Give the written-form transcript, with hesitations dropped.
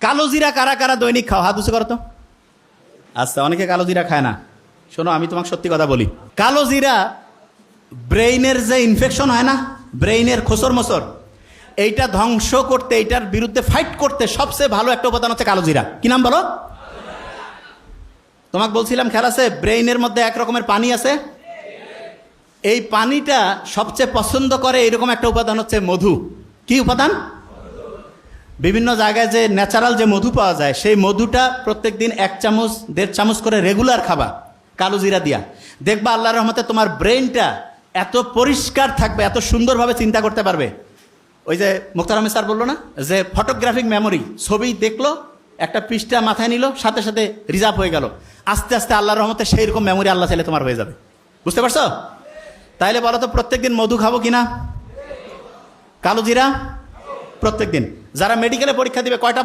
কালো জিরা কারা কারা দৈনিক খাও? হাত উঁচু করো তো। আচ্ছা, অনেকে কালো জিরা খায় না। শোনো, আমি তোমাকে সত্যি কথা বলি, কালো জিরা ব্রেইনের যে ইনফেকশন হয় না, ব্রেইনের খোসর মোসর, এইটা ধ্বংস করতে, এইটার বিরুদ্ধে ফাইট করতে সবচেয়ে ভালো একটা উপাদান হচ্ছে কালো জিরা। কি নাম বলো? তোমাকে বলছিলাম, খেয়াল আছে, ব্রেইনের মধ্যে এক রকমের পানি আছে, এই পানিটা সবচেয়ে পছন্দ করে এরকম একটা উপাদান হচ্ছে মধু। কি উপাদান? বিভিন্ন জায়গায় যে ন্যাচারাল যে মধু পাওয়া যায়, সেই মধুটা প্রত্যেকদিন 1 চামচ 1.5 চামচ করে রেগুলার খাবা কালো জিরা দিয়া। দেখবা আল্লাহর রহমতে তোমার ব্রেইনটা এত পরিষ্কার থাকবে, এত সুন্দরভাবে চিন্তা করতে পারবে। ওই যে মুক্তার আহমেদ স্যার বললো না যে ফটোগ্রাফিক মেমোরি, ছবি দেখলো, একটা পৃষ্ঠা মাথায় নিল, সাথে সাথে রিজার্ভ হয়ে গেল। আস্তে আস্তে আল্লাহর রহমতে সেই রকম মেমোরি আল্লাহ চাইলে তোমার হয়ে যাবে। বুঝতে পারছো? তাইলে বলো তো, প্রত্যেকদিন মধু খাবো কিনা? কালো জিরা প্রত্যেকদিন। যারা মেডিকেলে পরীক্ষা দিবে কয়টা